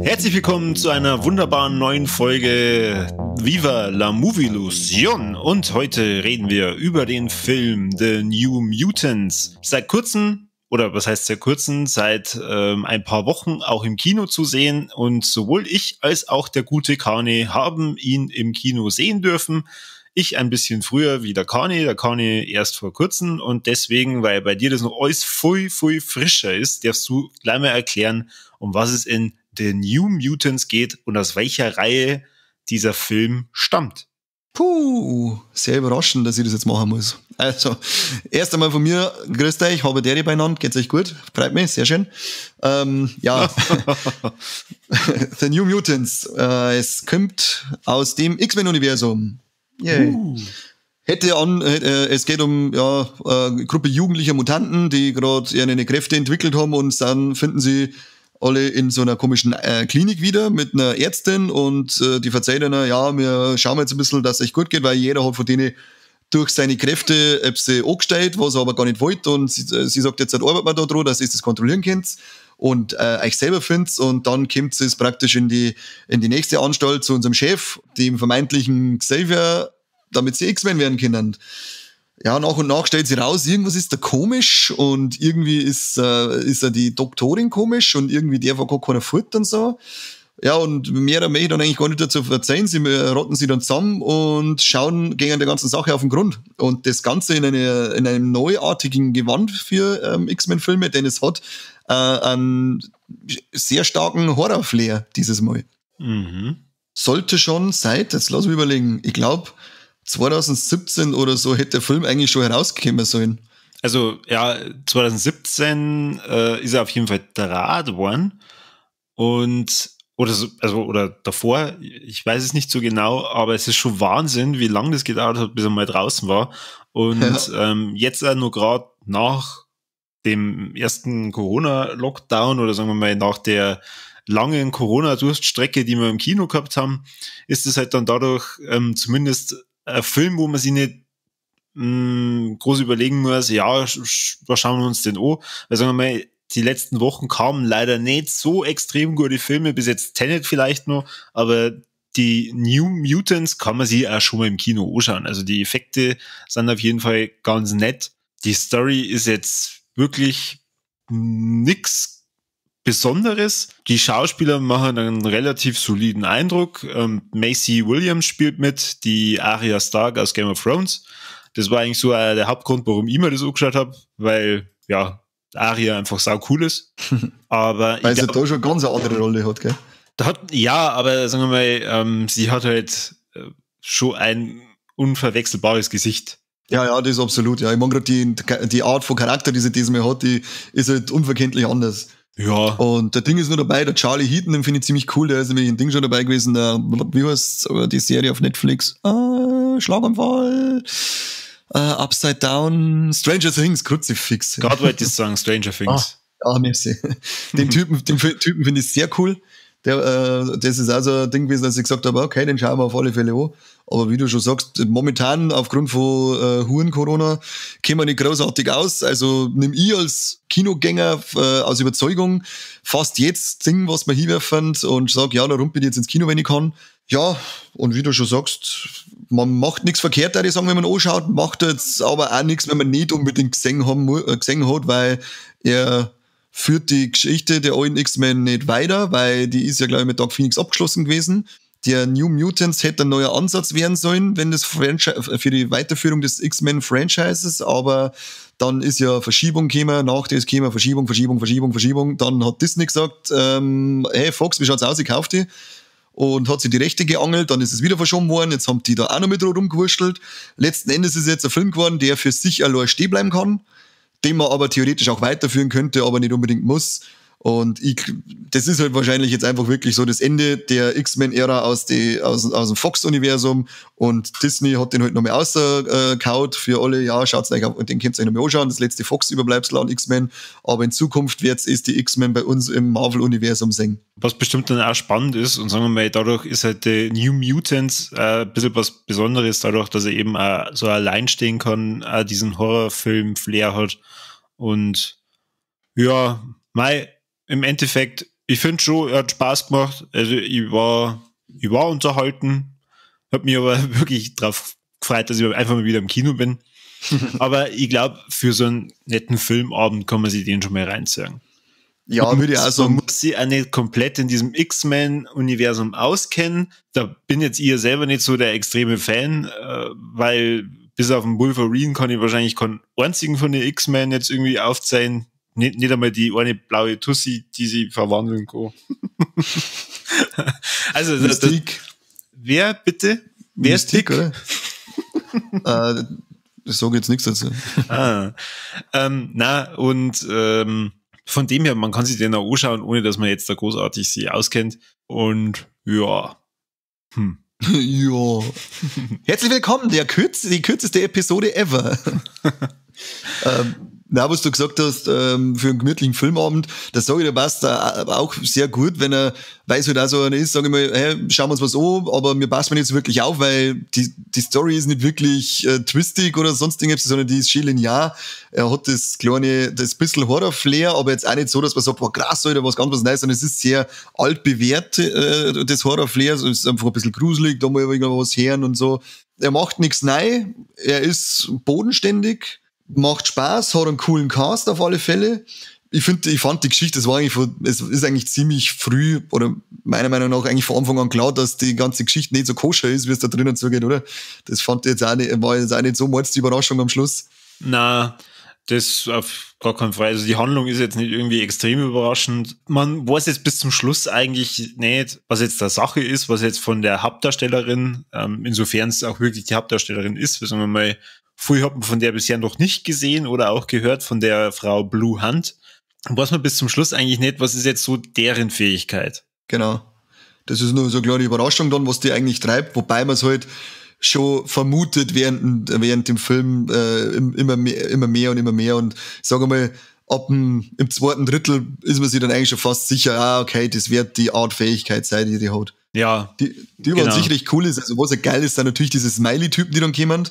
Herzlich willkommen zu einer wunderbaren neuen Folge Viva la Movielusion, und heute reden wir über den Film The New Mutants. Seit kurzem, oder was heißt seit kurzem, seit ein paar Wochen auch im Kino zu sehen, und sowohl ich als auch der gute Kane haben ihn im Kino sehen dürfen. Ich ein bisschen früher wie der Kane erst vor kurzem, und deswegen, weil bei dir das noch alles viel frischer ist, darfst du gleich mal erklären, um was es in The New Mutants geht und aus welcher Reihe dieser Film stammt. Puh, sehr überraschend, dass ich das jetzt machen muss. Also, erst einmal von mir, grüßt euch, habe Derry beieinander, geht's euch gut? Freut mich, sehr schön. Ja, The New Mutants, es kommt aus dem X-Men-Universum. Yay. Es geht um eine Gruppe jugendlicher Mutanten, die gerade ihre Kräfte entwickelt haben, und dann finden sie alle in so einer komischen Klinik wieder mit einer Ärztin, und die verzeiht ihnen, ja, wir schauen jetzt ein bisschen, dass es euch gut geht, weil jeder hat von denen durch seine Kräfte angestellt, was er aber gar nicht wollte, und sie sagt, jetzt arbeitet man da dran, dass ihr das kontrollieren könnt und euch selber findet, und dann kommt es praktisch in die nächste Anstalt zu unserem Chef, dem vermeintlichen Xavier, damit sie X-Men werden können. Ja, nach und nach stellt sie raus, irgendwas ist da komisch, und irgendwie ist die Doktorin komisch, und irgendwie der war gar keiner fort und so. Ja, und mehr möchte ich dann eigentlich gar nicht dazu erzählen. Sie rotten sie dann zusammen und gehen der ganzen Sache auf den Grund. Und das Ganze in einem neuartigen Gewand für X-Men-Filme, denn es hat einen sehr starken Horror-Flair dieses Mal. Mhm. Sollte schon jetzt lass mich überlegen, ich glaube 2017 oder so hätte der Film eigentlich schon herausgekommen sollen. Also ja, 2017 ist er auf jeden Fall draht worden, oder davor, ich weiß es nicht so genau, aber es ist schon Wahnsinn, wie lange das gedauert hat, bis er mal draußen war. Und jetzt nur gerade nach dem ersten Corona-Lockdown, oder sagen wir mal nach der langen Corona-Durststrecke, die wir im Kino gehabt haben, ist es halt dann dadurch zumindest ein Film, wo man sich nicht groß überlegen muss, ja, was schauen wir uns denn an? Weil, sagen wir mal, die letzten Wochen kamen leider nicht so extrem gute Filme, bis jetzt Tenet vielleicht noch, aber die New Mutants kann man sich auch schon mal im Kino anschauen. Also die Effekte sind auf jeden Fall ganz nett. Die Story ist jetzt wirklich nix Besonderes. Die Schauspieler machen einen relativ soliden Eindruck. Maisie Williams spielt mit, die Arya Stark aus Game of Thrones. Das war eigentlich so der Hauptgrund, warum ich mir das angeschaut habe, weil, ja, Arya einfach sau cool ist. Aber weil sie da schon ganz eine andere Rolle hat, gell? Aber sagen wir mal, sie hat halt schon ein unverwechselbares Gesicht. Ja, das ist absolut, ja. Ich meine gerade die Art von Charakter, die sie diesmal hat, die ist halt unverkenntlich anders. Ja. Und der Ding ist nur dabei, der Charlie Heaton, den finde ich ziemlich cool, der ist nämlich ein Ding schon dabei gewesen, wie heißt die Serie auf Netflix? Schlaganfall, Upside Down, Stranger Things, Kruzifix. Gerade wollte ich sagen, Stranger Things. Merci. Den Typen finde ich sehr cool. Das ist also ein Ding gewesen, dass ich gesagt habe, okay, den schauen wir auf alle Fälle an. Aber wie du schon sagst, momentan aufgrund von Huren-Corona kämen wir nicht großartig aus. Also nimm ich als Kinogänger aus Überzeugung fast jetzt Ding, was wir hinwerfen, und sag, ja, da rumpel ich jetzt ins Kino, wenn ich kann. Ja, und wie du schon sagst, man macht nichts verkehrt, würde ich sagen, wenn man anschaut, macht jetzt aber auch nichts, wenn man nicht unbedingt gesehen hat, weil er führt die Geschichte der alten X-Men nicht weiter, weil die ist ja, glaube ich, mit Dark Phoenix abgeschlossen gewesen. Der New Mutants hätte ein neuer Ansatz werden sollen, wenn das für die Weiterführung des X-Men-Franchises, aber dann ist ja Verschiebung gekommen, nach das käme Verschiebung. Dann hat Disney gesagt, hey Fox, wie schaut's aus, ich kauf die. Und hat sich die Rechte geangelt, dann ist es wieder verschoben worden, jetzt haben die da auch noch mit rumgewurschtelt. Letzten Endes ist jetzt ein Film geworden, der für sich allein stehen bleiben kann, den man aber theoretisch auch weiterführen könnte, aber nicht unbedingt muss. Und das ist halt wahrscheinlich jetzt einfach wirklich so das Ende der X-Men-Ära aus dem Fox-Universum, und Disney hat den halt nochmal ausgekaut für alle, ja, schaut's euch auf, und den könnt ihr euch nochmal anschauen, das letzte Fox-Überbleibsel an X-Men, aber in Zukunft wird's die X-Men bei uns im Marvel-Universum sehen. Was bestimmt dann auch spannend ist, und sagen wir mal, dadurch ist halt die New Mutants ein bisschen was Besonderes, dadurch, dass er eben auch so allein stehen kann, auch diesen Horrorfilm-Flair hat. Und ja, im Endeffekt, ich finde schon, er hat Spaß gemacht. Also ich war unterhalten, hab mich aber wirklich drauf gefreut, dass ich einfach mal wieder im Kino bin. Aber ich glaube, für so einen netten Filmabend kann man sich den schon mal reinziehen. Ja, würde ich auch sagen. Man muss sich auch nicht komplett in diesem X-Men-Universum auskennen. Da bin jetzt ich selber nicht so der extreme Fan, weil bis auf den Wolverine kann ich wahrscheinlich keinen einzigen von den X-Men jetzt irgendwie aufzählen. Nicht einmal die eine blaue Tussi, die sie verwandeln kann. Also, Mystique. Wer bitte? Wer ist Dick? Oder? Ich sage jetzt nichts dazu. Von dem her, man kann sich den auch anschauen, ohne dass man jetzt da großartig sich auskennt. Und ja. Ja. Herzlich willkommen, die kürzeste Episode ever. Was du gesagt hast, für einen gemütlichen Filmabend, das sage ich, der passt da auch sehr gut, wenn er weiß, halt auch so einer ist, sage ich mal, hey, schauen wir uns was an, aber mir passt mir nicht so wirklich auf, weil die Story ist nicht wirklich twistig oder sonst irgendwas, sondern die ist schön linear. Er hat das bisschen Horror-Flair, aber jetzt auch nicht so, dass man sagt, boah, krass, Alter, was ganz was Neues, sondern es ist sehr altbewährt, das Horror-Flair, es ist einfach ein bisschen gruselig, da mal irgendwas hören und so. Er macht nichts neu, er ist bodenständig, macht Spaß, hat einen coolen Cast auf alle Fälle. Ich fand die Geschichte, es ist eigentlich ziemlich früh, oder meiner Meinung nach eigentlich von Anfang an klar, dass die ganze Geschichte nicht so koscher ist, wie es da drinnen zugeht, oder? Das war jetzt auch nicht so mal die Überraschung am Schluss. Na, das auf gar keinen Fall. Also die Handlung ist jetzt nicht irgendwie extrem überraschend. Man weiß jetzt bis zum Schluss eigentlich nicht, was jetzt der Sache ist, was jetzt von der Hauptdarstellerin, insofern es auch wirklich die Hauptdarstellerin ist, sagen wir mal, viel hat man von der bisher noch nicht gesehen oder auch gehört, von der Frau Blue Hunt. Weiß man bis zum Schluss eigentlich nicht, was ist jetzt so deren Fähigkeit. Genau. Das ist nur so eine kleine Überraschung dann, was die eigentlich treibt, wobei man es halt schon vermutet während dem Film immer mehr und ich sage mal, im zweiten Drittel ist man sich dann eigentlich schon fast sicher, okay, das wird die Art Fähigkeit sein, die hat. Ja. Die genau. Sich recht cool ist. Also was ja geil ist, sind natürlich diese Smiley-Typen, die dann kommen.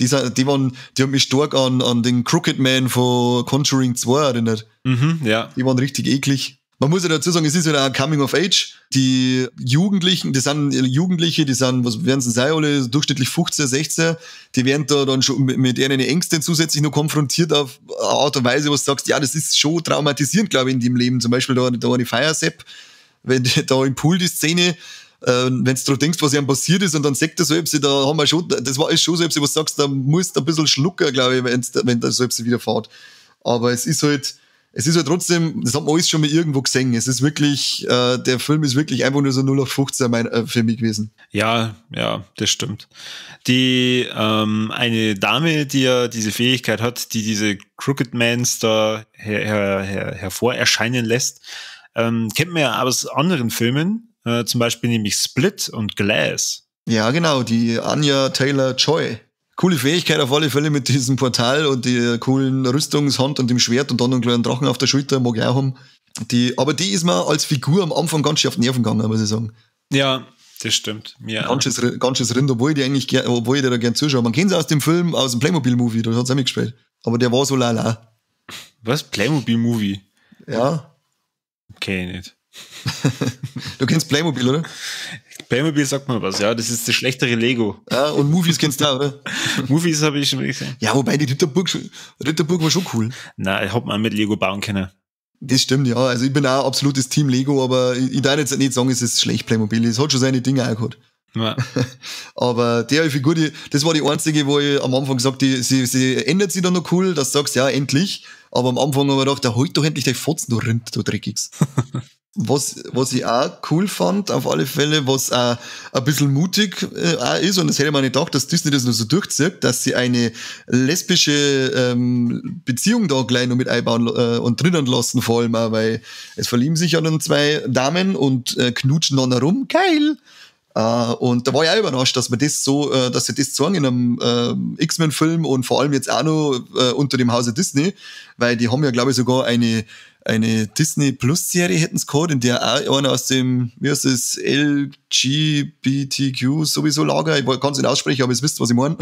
Die haben mich stark an den Crooked Man von Conjuring 2 erinnert. Ja. Die waren richtig eklig. Man muss ja dazu sagen, es ist ja auch Coming of Age. Die Jugendliche, die sind, was werden sie sein, alle durchschnittlich 15, 16, die werden da dann schon mit ihren Ängsten zusätzlich noch konfrontiert auf eine Art und Weise, wo du sagst, ja, das ist schon traumatisierend, glaube ich, in dem Leben. Zum Beispiel da war die Fire Sepp, wenn da im Pool die Szene, wenn du daran denkst, was ihm passiert ist, und dann sagt er so etwas, da haben wir schon, ist schon so etwas, was du sagst, da musst du ein bisschen schlucken, glaube ich, wenn da so etwas wieder fährt. Aber es ist halt trotzdem, das hat man alles schon mal irgendwo gesehen. Es ist wirklich, der Film ist wirklich einfach nur so 0815 für mich gewesen. Ja, das stimmt. Die, eine Dame, die ja diese Fähigkeit hat, die diese Crooked Mans da hervor erscheinen lässt, kennt man ja aus anderen Filmen, zum Beispiel nämlich Split und Glass. Ja, genau, die Anya Taylor-Joy. Coole Fähigkeit auf alle Fälle mit diesem Portal und der coolen Rüstungshand und dem Schwert und dann einen kleinen Drachen auf der Schulter, mag ich auch haben. Aber die ist mir als Figur am Anfang ganz schön auf die Nerven gegangen, muss ich sagen. Ja, das stimmt. Ja. Ganz schön Rind, obwohl ich dir da gern zuschaue. Man kennt sie aus dem Film, aus dem Playmobil-Movie, da hat es auch mitgespielt. Aber der war so lala. Was? Playmobil-Movie? Ja. Okay, nicht. Du kennst Playmobil, oder? Playmobil sagt man was, ja, das ist das schlechtere Lego. Ja, und Movies kennst du auch, oder? Movies habe ich schon gesehen. Ja, wobei die Ritterburg war schon cool. Nein, ich hab mal mit Lego bauen können. Das stimmt, ja. Also ich bin auch absolutes Team Lego, aber ich darf jetzt nicht sagen, es ist schlecht Playmobil. Es hat schon seine Dinge auch gehabt. Ja. Aber der Figur, das war die einzige, wo ich am Anfang gesagt habe, sie ändert sich dann noch cool, dass du sagst, ja, endlich. Aber am Anfang habe ich gedacht, halt doch endlich dein Fotzen, du Rind, du Dreckiges. Was ich auch cool fand, auf alle Fälle, was auch ein bisschen mutig auch ist, und das hätte man nicht gedacht, dass Disney das noch so durchzieht, dass sie eine lesbische Beziehung da gleich noch mit einbauen und drinnen lassen, vor allem auch, weil es verlieben sich ja dann zwei Damen und knutschen dann herum. Geil! Und da war ich auch überrascht, dass man das so, dass sie das sagen in einem X-Men-Film und vor allem jetzt auch noch unter dem Hause Disney, weil die haben ja, glaube ich, sogar eine Disney-Plus-Serie hätten sie gehabt, in der auch einer aus dem, wie heißt das, LGBTQ sowieso Lager, ich kann es nicht aussprechen, aber ihr wisst, was ich meine.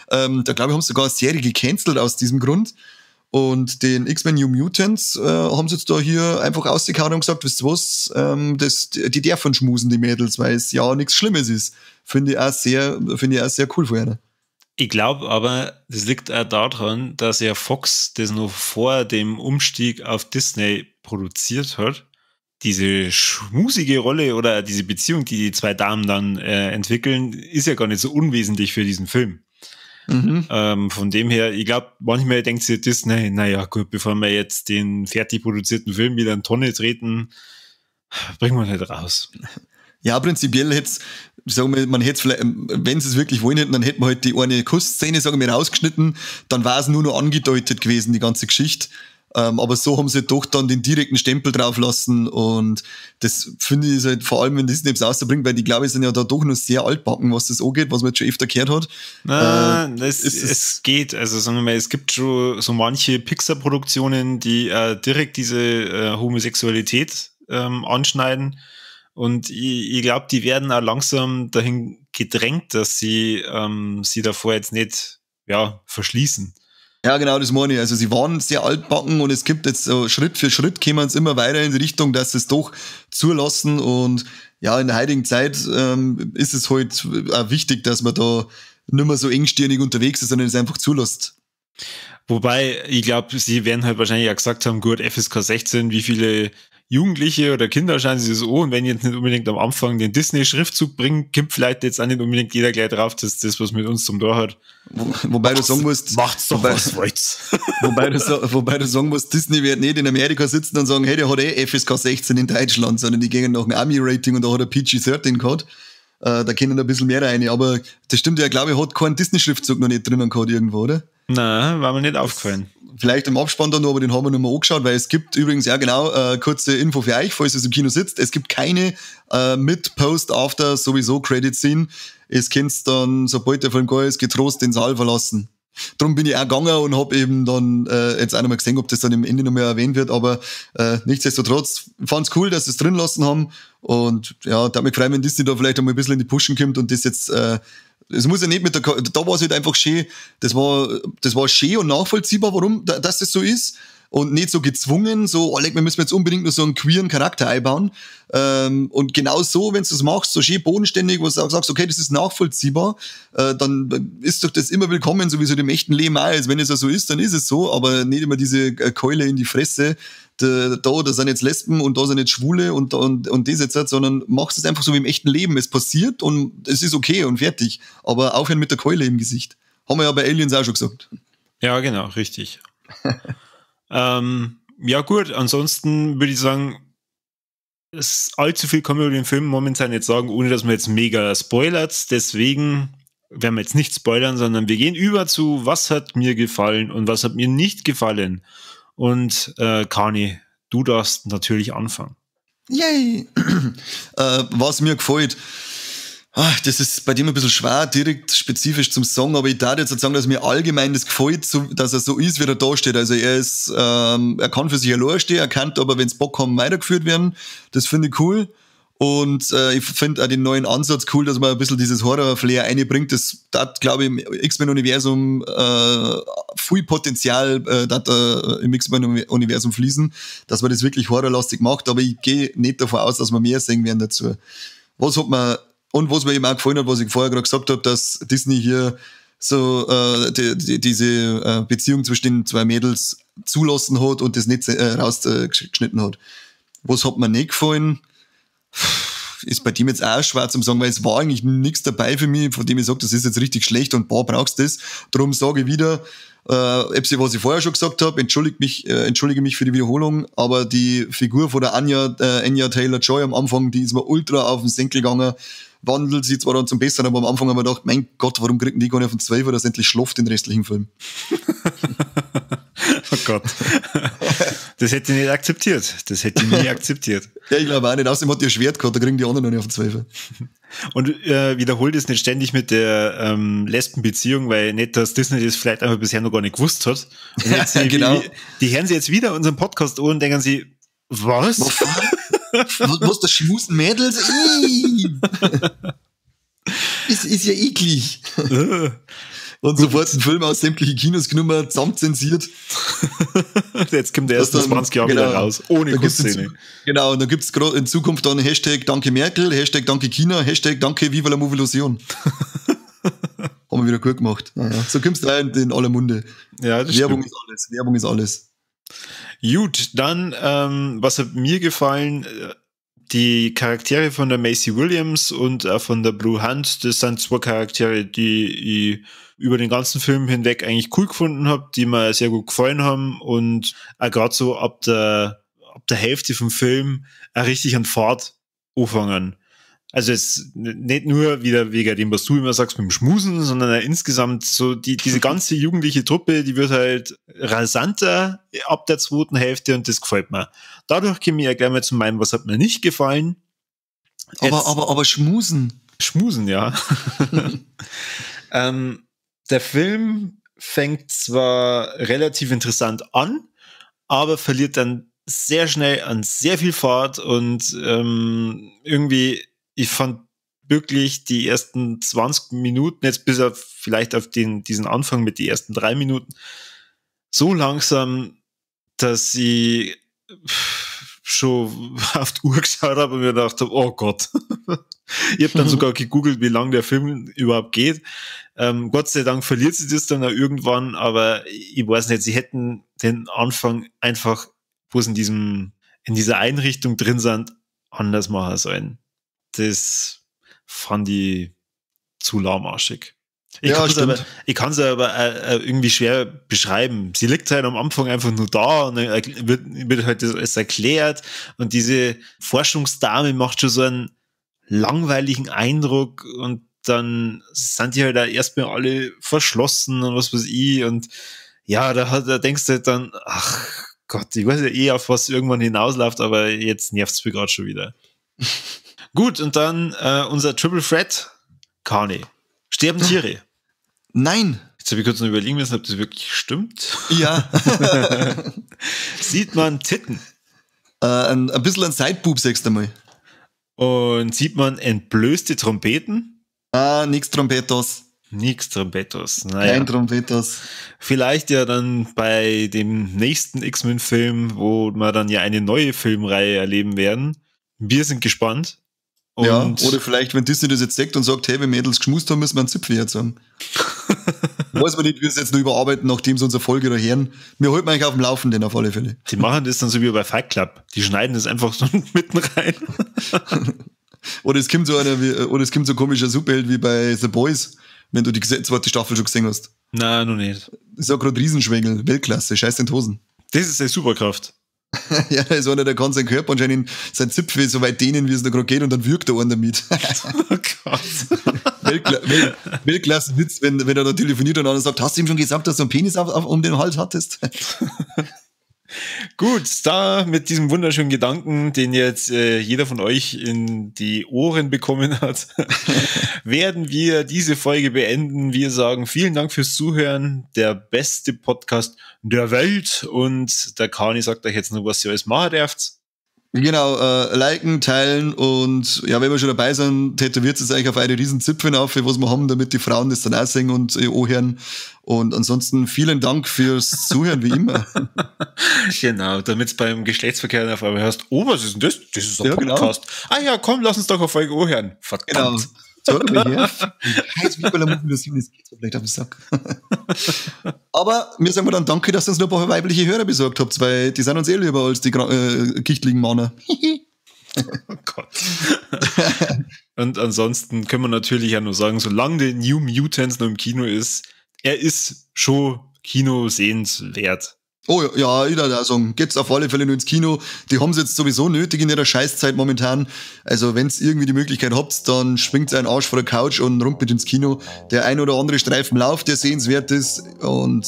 Da glaube ich, haben sie sogar eine Serie gecancelt aus diesem Grund. Und den X-Men New Mutants haben sie jetzt da hier einfach ausgehauen und gesagt, wisst ihr was, die dürfen schmusen, die Mädels, weil es ja nichts Schlimmes ist. Finde ich auch sehr cool von ihnen. Ich glaube aber, das liegt auch daran, dass ja Fox das noch vor dem Umstieg auf Disney produziert hat. Diese schmusige Rolle oder diese Beziehung, die die zwei Damen dann entwickeln, ist ja gar nicht so unwesentlich für diesen Film. Mhm. Von dem her, ich glaube, manchmal denkt sich Disney, naja gut, bevor wir jetzt den fertig produzierten Film wieder in Tonne treten, bringen wir nicht raus. Ja, prinzipiell hätte man hätte vielleicht, wenn sie es wirklich wollen hätten, dann hätten wir halt die eine Kussszene, sagen wir, rausgeschnitten, dann war es nur noch angedeutet gewesen, die ganze Geschichte. Aber so haben sie doch dann den direkten Stempel drauf lassen, und das finde ich halt, vor allem wenn Disney es rausbringt, weil die, glaube ich, sind ja da doch noch sehr altbacken, was das angeht, was man jetzt schon öfter gehört hat. Es geht, also sagen wir mal, es gibt schon so manche Pixar-Produktionen, die direkt diese Homosexualität anschneiden, und ich glaube, die werden auch langsam dahin gedrängt, dass sie davor jetzt nicht verschließen. Ja, genau, das meine ich. Also sie waren sehr altbacken, und es gibt jetzt so Schritt für Schritt kommen sie immer weiter in die Richtung, dass sie es doch zulassen, und ja, in der heutigen Zeit ist es halt auch wichtig, dass man da nicht mehr so engstirnig unterwegs ist, sondern es einfach zulässt. Wobei, ich glaube, sie werden halt wahrscheinlich auch gesagt haben, gut, FSK 16, wie viele Jugendliche oder Kinder schauen sie das an, und wenn jetzt nicht unbedingt am Anfang den Disney-Schriftzug bringen, kommt vielleicht jetzt auch nicht unbedingt jeder gleich drauf, dass das was mit uns zum Tor hat. Wobei du sagen musst, macht's doch, was wollt's. wobei du sagen musst, Disney wird nicht in Amerika sitzen und sagen, hey, der hat FSK 16 in Deutschland, sondern die gehen nach einem Ami-Rating und da hat er PG-13 gehabt. Da können ein bisschen mehr rein, aber das stimmt ja, glaube ich, hat keinen Disney-Schriftzug noch nicht drinnen gehabt irgendwo, oder? Nein, war mir nicht aufgefallen. Vielleicht im Abspann dann noch, aber den haben wir noch mal angeschaut, weil es gibt übrigens, ja genau, kurze Info für euch, falls ihr im Kino sitzt, es gibt keine mit, Post, After, sowieso Credit-Scene. Es könnt dann, sobald der Film geil ist, getrost den Saal verlassen. Drum bin ich auch gegangen und habe eben dann jetzt auch noch mal gesehen, ob das dann im Ende noch mal erwähnt wird, aber nichtsdestotrotz fand's cool, dass sie es drin lassen haben, und ja, da mich freuen, wenn Disney da vielleicht einmal ein bisschen in die Pushen kommt und das jetzt es muss ja nicht da war es halt einfach schön, das war schön und nachvollziehbar, warum dass das so ist, und nicht so gezwungen, so, wir müssen jetzt unbedingt nur so einen queeren Charakter einbauen. Und genau so, wenn du das machst, so schön bodenständig, wo du sagst, okay, das ist nachvollziehbar, dann ist doch das immer willkommen, so wie es halt im echten Leben auch ist. Wenn es ja so ist, dann ist es so, aber nicht immer diese Keule in die Fresse, da sind jetzt Lesben und da sind jetzt Schwule und das jetzt, sondern machst es einfach so wie im echten Leben. Es passiert und es ist okay und fertig. Aber aufhören mit der Keule im Gesicht. Haben wir ja bei Aliens auch schon gesagt. Ja, genau, richtig. Ja gut, ansonsten würde ich sagen, allzu viel kann man über den Film momentan nicht sagen, ohne dass man jetzt mega spoilert. Deswegen werden wir jetzt nicht spoilern, sondern wir gehen über zu, was hat mir gefallen und was hat mir nicht gefallen. Und Kani, du darfst natürlich anfangen. Yay! Was mir gefällt, das ist bei dem ein bisschen schwer, direkt spezifisch zum Song, aber ich darf jetzt sagen, dass mir allgemein das gefällt, so, dass er so ist, wie er da steht. Also er kann für sich allein stehen, er kann aber, wenn es Bock haben, weitergeführt werden. Das finde ich cool. Und ich finde auch den neuen Ansatz cool, dass man ein bisschen dieses Horror-Flair einbringt. Das hat, glaube ich, im X-Men-Universum viel Potenzial im X-Men-Universum fließen, dass man das wirklich horrorlastig macht, aber ich gehe nicht davon aus, dass wir mehr sehen werden dazu. Was mir eben auch gefallen hat, was ich vorher gerade gesagt habe, dass Disney hier so diese Beziehung zwischen den zwei Mädels zulassen hat und das nicht rausgeschnitten hat. Was hat mir nicht gefallen? Ist bei dem jetzt auch schwer zu sagen, weil es war eigentlich nichts dabei für mich, von dem ich sage, das ist jetzt richtig schlecht und brauchst das. Darum sage ich wieder, Was ich vorher schon gesagt habe, entschuldige mich für die Wiederholung, aber die Figur von der Anya Taylor-Joy am Anfang, die ist mir ultra auf den Senkel gegangen, wandelt sie zwar dann zum Besseren, aber am Anfang haben wir gedacht, mein Gott, warum kriegen die gar nicht auf den 12, dass endlich schläft den restlichen Film. Oh Gott. Das hätte ich nicht akzeptiert. Das hätte ich nie akzeptiert. Ja, ich glaube auch nicht. Außerdem hat die ein Schwert gehabt, da kriegen die anderen noch nicht auf den 12. Und wiederholt es nicht ständig mit der Lesbenbeziehung, weil nicht, dass Disney das vielleicht einfach bisher noch gar nicht gewusst hat. Und jetzt genau. Die hören sie jetzt wieder unseren Podcast an und denken sie, was? Was, das schmusen Mädels? Ist ja eklig. Und sofort den Film aus sämtlichen Kinos genommen, zusammenzensiert. Jetzt kommt der erste 20 Jahre wieder raus, ohne Kussszene. Genau, und dann gibt's gerade in Zukunft dann Hashtag Danke Merkel, Hashtag Danke China, Hashtag Danke Viva la Movilusion. Haben wir wieder gut gemacht. Naja, so kommst du rein in aller Munde. Ja, das Werbung stimmt. ist alles. Werbung ist alles. Gut, dann, was hat mir gefallen? Die Charaktere von der Maisie Williams und von der Blue Hunt, das sind zwei Charaktere, die ich über den ganzen Film hinweg eigentlich cool gefunden habe, die mir sehr gut gefallen haben und auch gerade so ab der Hälfte vom Film auch richtig an Fahrt anfangen. Also jetzt nicht nur wieder wegen dem, was du immer sagst mit dem Schmusen, sondern auch insgesamt so diese ganze jugendliche Truppe, die wird halt rasanter ab der zweiten Hälfte und das gefällt mir. Dadurch komme ich ja gleich mal zu meinem, was hat mir nicht gefallen. Aber Schmusen. Schmusen, ja. Der Film fängt zwar relativ interessant an, aber verliert dann sehr schnell an sehr viel Fahrt und irgendwie, ich fand wirklich die ersten 20 Minuten, jetzt bis auf vielleicht auf diesen Anfang mit den ersten 3 Minuten, so langsam, dass ich schon auf die Uhr geschaut habe und mir gedacht habe, oh Gott. Ich habe dann sogar gegoogelt, wie lang der Film überhaupt geht. Gott sei Dank verliert sie das dann auch irgendwann, aber ich weiß nicht, sie hätten den Anfang einfach, wo sie in dieser Einrichtung drin sind, anders machen sollen. Das fand ich zu lahmarschig. Ich kann es aber irgendwie schwer beschreiben. Sie liegt halt am Anfang einfach nur da und dann wird halt das alles erklärt und diese Forschungsdame macht schon so einen langweiligen Eindruck und dann sind die halt auch erstmal alle verschlossen und was weiß ich und ja, da denkst du halt dann, ach Gott, ich weiß ja eh, auf was irgendwann hinausläuft, aber jetzt nervt's mir gerade schon wieder. Gut, und dann unser Triple Threat, Carney. Sterben Tiere? Nein. Jetzt habe ich kurz noch überlegen müssen, ob das wirklich stimmt. Ja. Sieht man Titten? Ein bisschen ein Sideboob, sagst du mal. Und sieht man entblößte Trompeten? Nix Trompetos. Nix Trompetos. Naja. Kein Trompetos. Vielleicht ja dann bei dem nächsten X-Men-Film, wo wir dann ja eine neue Filmreihe erleben werden. Wir sind gespannt. Und ja, oder vielleicht, wenn Disney das jetzt sagt und sagt, hey, wenn Mädels geschmust haben, müssen wir einen Zipfel jetzt haben. Weiß man nicht, wir es jetzt nur überarbeiten, nachdem sie unsere Folge da hören. Wir halten eigentlich auf dem Laufenden auf alle Fälle. Die machen das dann so wie bei Fight Club. Die schneiden das einfach so mitten rein. Oder es kommt so ein komischer Superheld wie bei The Boys, wenn du die zweite Staffel schon gesehen hast. Nein, noch nicht. Das ist ja gerade Riesenschwengel, Weltklasse, scheiß in die Hosen. Das ist eine Superkraft. Ja, da ist einer, der kann seinen Körper anscheinend sein Zipfel so weit dehnen, wie es da gerade geht, und dann wirkt er einen damit. Oh Gott. Weltklasse-Witz, wenn er da telefoniert und einer sagt, hast du ihm schon gesagt, dass du einen Penis um den Hals hattest? Gut, da mit diesem wunderschönen Gedanken, den jetzt jeder von euch in die Ohren bekommen hat, werden wir diese Folge beenden. Wir sagen vielen Dank fürs Zuhören, der beste Podcast der Welt, und der Kani sagt euch jetzt noch, was ihr alles machen dürft. Genau, liken, teilen, und ja, wenn wir schon dabei sind, tätowiert es euch auf eine riesen Zipfeln auf, was wir haben, damit die Frauen das dann auch sehen und anhören. Und ansonsten vielen Dank fürs Zuhören, wie immer. Genau, damit es beim Geschlechtsverkehr auf einmal heißt, oh, was ist denn das? Das ist ein Podcast. Genau. Ah ja, komm, lass uns doch auf Folge anhören. Verdammt. Genau. So, scheiß wie bei der Motivation, das geht so vielleicht auf den Sack. Aber mir sagen wir dann danke, dass ihr uns noch ein paar weibliche Hörer besorgt habt, weil die sind uns eh lieber als die gichtligen Männer. Oh Gott. Und ansonsten können wir natürlich ja nur sagen, solange der New Mutants noch im Kino ist, er ist schon Kino sehenswert. Oh ja, ich würde auch sagen, geht's auf alle Fälle nur ins Kino. Die haben es jetzt sowieso nötig in ihrer Scheißzeit momentan. Also wenn's irgendwie die Möglichkeit habt, dann schwingt einen Arsch vor der Couch und rumpelt ins Kino. Der ein oder andere Streifen läuft, der sehenswert ist. Und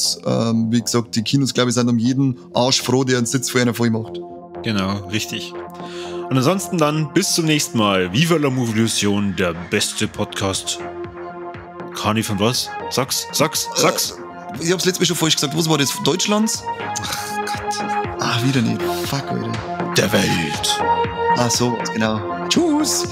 wie gesagt, die Kinos, glaube ich, sind um jeden Arsch froh, der einen Sitz vor einer voll macht. Genau, richtig. Und ansonsten dann bis zum nächsten Mal. Viva la Movolution, der beste Podcast. Kani von was? Sag's. Ich hab's letztes Mal schon falsch gesagt. Was war das? Deutschlands? Ach Gott. Wieder nicht. Fuck, Alter. Der Welt. So, genau. Tschüss.